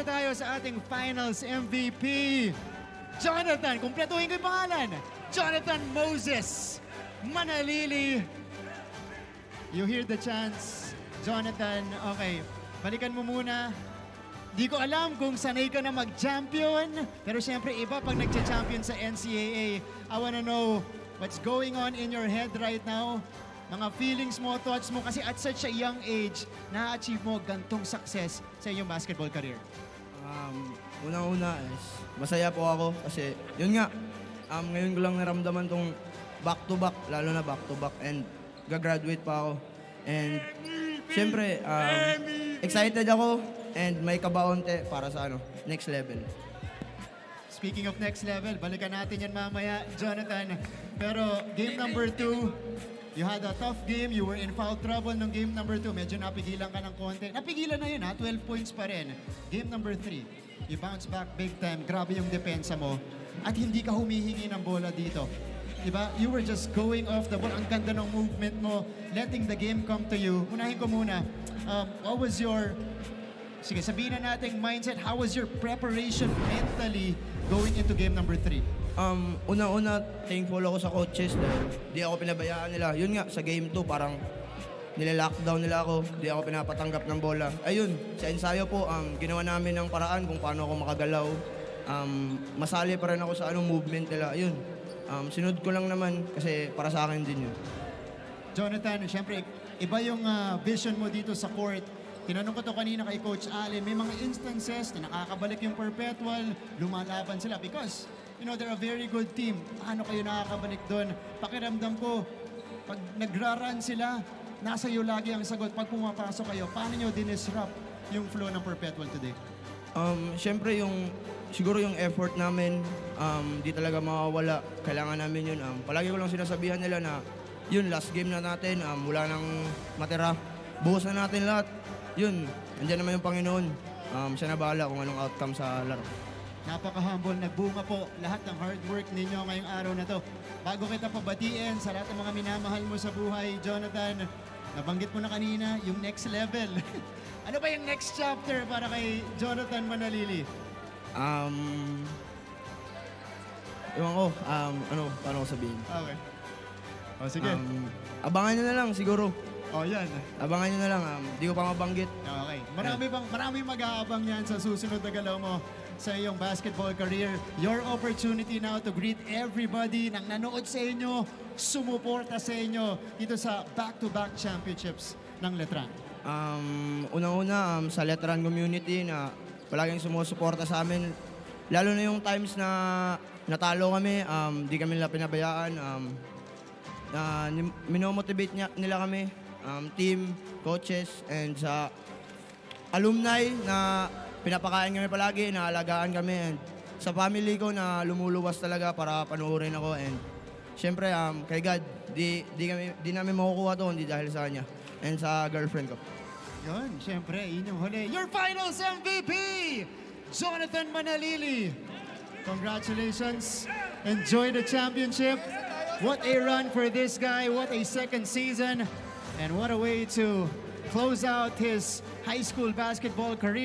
tayo sa ating Finals MVP. Jonathan, kumpletuhin ko yung pangalan. Jonathan Moses Manalili. You hear the chants. Jonathan, okay. Balikan mo muna. Di ko alam kung sanay ka na mag-champion. Pero siyempre iba pag nag-champion sa NCAA. I wanna know what's going on in your head right now. Mga feelings mo, thoughts mo. Kasi at such a young age, na-achieve mo gantong success sa iyong basketball career. Unang-una is masaya po ako kasi yun nga, ngayon ko lang naramdaman tong back-to-back, lalo na back-to-back and gagraduate pa ako. And siyempre, excited ako and may kabaonte para sa next level. Speaking of next level, balikan natin yan mamaya, Jonathan. Pero game number 2, you had a tough game. You were in foul trouble nung game number 2. Medyo napigilan ka ng konti. Napigilan na yun 12 points pa rin. Game number 3, you bounce back big time. Grabe yung depensa mo. At hindi ka humihingi ng bola dito. Diba? You were just going off the ball. Ang ganda ng movement mo. Letting the game come to you. Unahin ko muna. What was your... Sige, sabihin na natin mindset. How was your preparation mentally going into game number 3? Una-una, thankful ako sa coaches dahil di ako pinabayaan nila. Yun nga, sa game 2, parang nila-lockdown nila ako. Di ako pinapatanggap ng bola. Ayun, sa ensayo po, ginawa namin ng paraan kung paano ako makagalaw. Masali pa rin ako sa movement nila. Ayun, sinunod ko lang naman kasi para sa akin din yun. Jonathan, siyempre, iba yung vision mo dito sa court. Tinanong ko to kanina kay Coach Allen, may mga instances na nakakabalik yung Perpetual, lumalaban sila because, they're a very good team. Paano kayo nakakabalik doon? Pakiramdam ko, pag nagra-run sila, nasa iyo lagi ang sagot. Pag pumapasok kayo, paano nyo dinisrupt yung flow ng Perpetual today? Siyempre, siguro yung effort namin, di talaga mawawala. Kailangan namin yun. Palagi ko lang sinasabihan nila na, yun, last game na natin, wala nang matira. Buhos na natin lahat. Yun, andyan naman yung Panginoon. Siya na bahala kung anong outcome sa laro. Napaka-humble, nagbunga po lahat ng hard work ninyo ngayong araw na to. Bago kita pabatiin sa lahat ng mga minamahal mo sa buhay, Jonathan, nabanggit mo na kanina yung next level. Ano ba yung next chapter para kay Jonathan Manalili? Ewan ko, paano ko sabihin? Okay. O, sige. Abangan nyo na lang siguro. O, yan. Abangan nyo na lang, di ko pa mabanggit. Okay. Marami mag-aabang yan sa susunod na galaw mo sa iyong basketball career. Your opportunity now to greet everybody nang nanood sa inyo, sumuporta sa inyo dito sa back-to-back championships ng Letran. Unang-una, sa Letran community na palaging sumusuporta sa amin. Lalo na yung times na natalo kami, di kami nila pinabayaan. Minomotivate nila kami, team, coaches, and sa alumni na pinapakain kami palagi, naalagaan kami. And sa family ko na lumuluwas talaga para panuorin ako. And syempre, kay God, di namin makukuha to, hindi dahil sa kanya. And sa girlfriend ko. Yun, syempre, yun yung huli. Your Finals MVP, Jonathan Manalili. Congratulations. Enjoy the championship. What a run for this guy. What a second season. And what a way to close out his high school basketball career.